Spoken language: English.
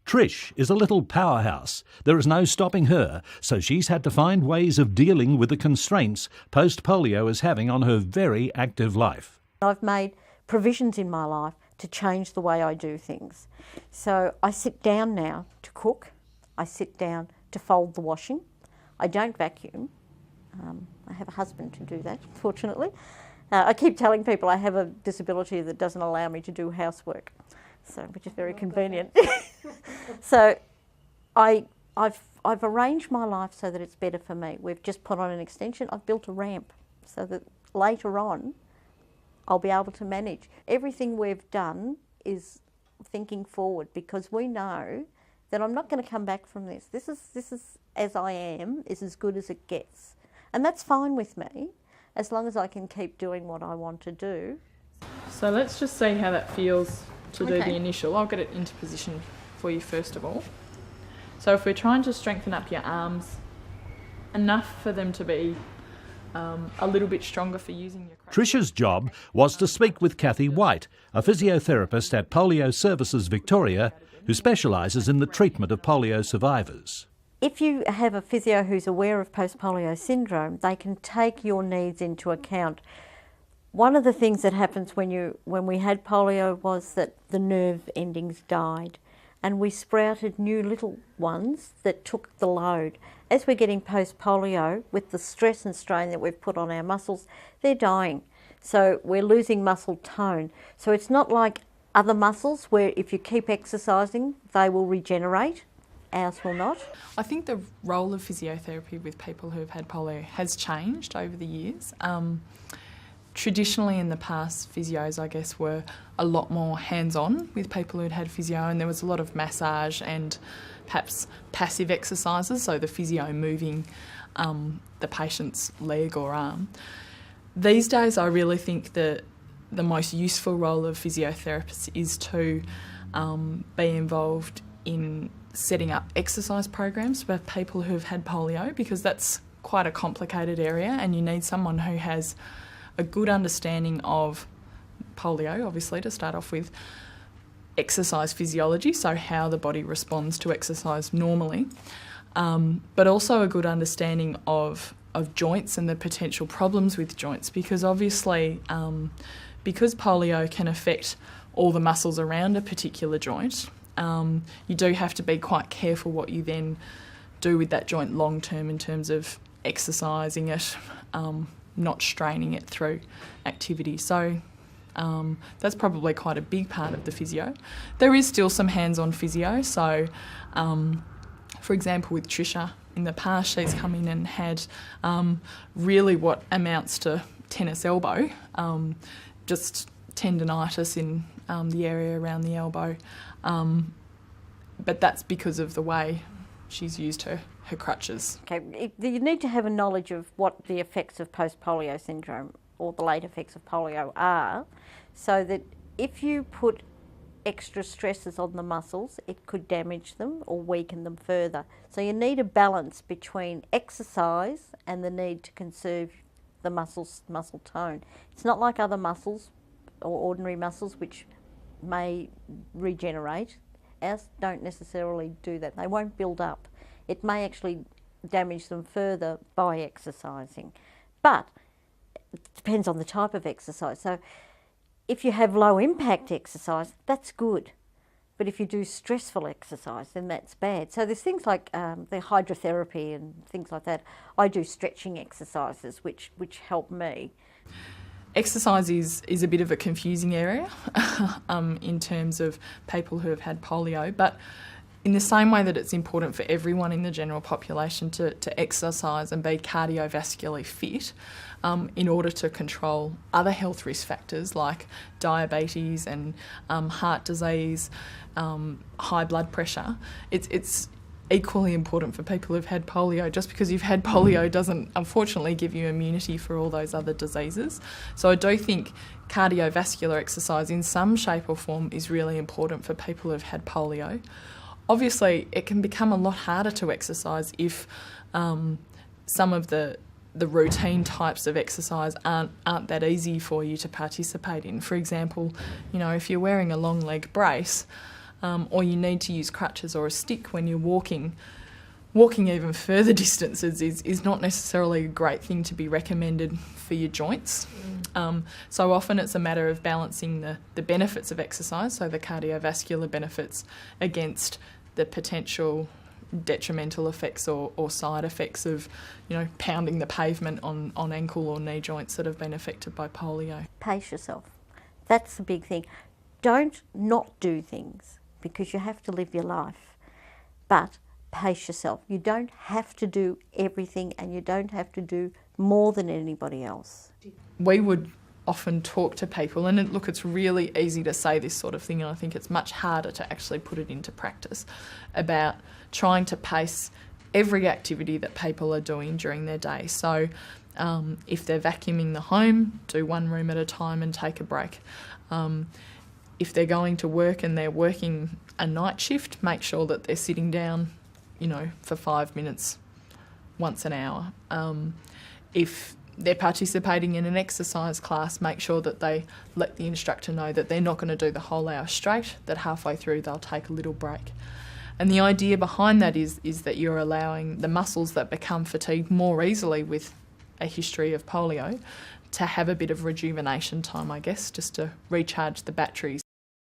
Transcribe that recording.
Trish is a little powerhouse. There is no stopping her, so she's had to find ways of dealing with the constraints post-polio is having on her very active life. I've made provisions in my life to change the way I do things. So I sit down now to cook. I sit down to fold the washing. I don't vacuum. I have a husband to do that, fortunately. I keep telling people I have a disability that doesn't allow me to do housework, which is very convenient. So I've arranged my life so that it's better for me. We've just put on an extension. I've built a ramp so that later on I'll be able to manage. Everything we've done is thinking forward, because we know that I'm not going to come back from this. This is as I am, is as good as it gets. And that's fine with me, as long as I can keep doing what I want to do. So let's just see how that feels to do the initial. I'll get it into position for you first of all. So if we're trying to strengthen up your arms enough for them to be a little bit stronger for using your crutch. Trisha's job was to speak with Kathy White, a physiotherapist at Polio Services Victoria, who specialises in the treatment of polio survivors. If you have a physio who's aware of post-polio syndrome, they can take your needs into account. One of the things that happens when we had polio was that the nerve endings died, and we sprouted new little ones that took the load. As we're getting post-polio, with the stress and strain that we've put on our muscles, they're dying. So we're losing muscle tone. So it's not like other muscles where if you keep exercising, they will regenerate. Ours will not. I think the role of physiotherapy with people who have had polio has changed over the years. Traditionally in the past, physios, I guess, were a lot more hands-on with people who'd had physio, and there was a lot of massage and perhaps passive exercises, so the physio moving the patient's leg or arm. These days, I really think that the most useful role of physiotherapists is to be involved in setting up exercise programs for people who have had polio, because that's quite a complicated area and you need someone who has a good understanding of polio, obviously, to start off with, exercise physiology, so how the body responds to exercise normally, but also a good understanding of joints and the potential problems with joints, because obviously because polio can affect all the muscles around a particular joint, you do have to be quite careful what you then do with that joint long term in terms of exercising it, not straining it through activity. So that's probably quite a big part of the physio. There is still some hands-on physio. So, for example, with Trisha, in the past she's come in and had really what amounts to tennis elbow, just tendinitis in the area around the elbow. But that's because of the way she's used her crutches. Okay, you need to have a knowledge of what the effects of post-polio syndrome or the late effects of polio are, so that if you put extra stresses on the muscles, it could damage them or weaken them further. So you need a balance between exercise and the need to conserve the muscle tone. It's not like other muscles or ordinary muscles which may regenerate. Ours don't necessarily do that. They won't build up. It may actually damage them further by exercising. But it depends on the type of exercise. So if you have low impact exercise, that's good. But if you do stressful exercise, then that's bad. So there's things like the hydrotherapy and things like that. I do stretching exercises which help me. Exercise is a bit of a confusing area in terms of people who have had polio, but in the same way that it's important for everyone in the general population to exercise and be cardiovascularly fit in order to control other health risk factors like diabetes and heart disease, high blood pressure, it's equally important for people who've had polio. Just because you've had polio doesn't unfortunately give you immunity for all those other diseases. So I do think cardiovascular exercise in some shape or form is really important for people who've had polio. Obviously, it can become a lot harder to exercise if some of the routine types of exercise aren't that easy for you to participate in. For example, if you're wearing a long leg brace, or you need to use crutches or a stick when you're walking. Walking even further distances is not necessarily a great thing to be recommended for your joints. So often it's a matter of balancing the benefits of exercise, so the cardiovascular benefits, against the potential detrimental effects or side effects of, pounding the pavement on ankle or knee joints that have been affected by polio. Pace yourself. That's the big thing. Don't not do things, because you have to live your life. But pace yourself. You don't have to do everything, and you don't have to do more than anybody else. We would often talk to people, and it's really easy to say this sort of thing, and I think it's much harder to actually put it into practice, about trying to pace every activity that people are doing during their day. So if they're vacuuming the home, do one room at a time and take a break. If they're going to work and they're working a night shift, make sure that they're sitting down, for 5 minutes once an hour. If they're participating in an exercise class, make sure that they let the instructor know that they're not going to do the whole hour straight, that halfway through they'll take a little break. And the idea behind that is that you're allowing the muscles that become fatigued more easily with a history of polio to have a bit of rejuvenation time, I guess, just to recharge the batteries.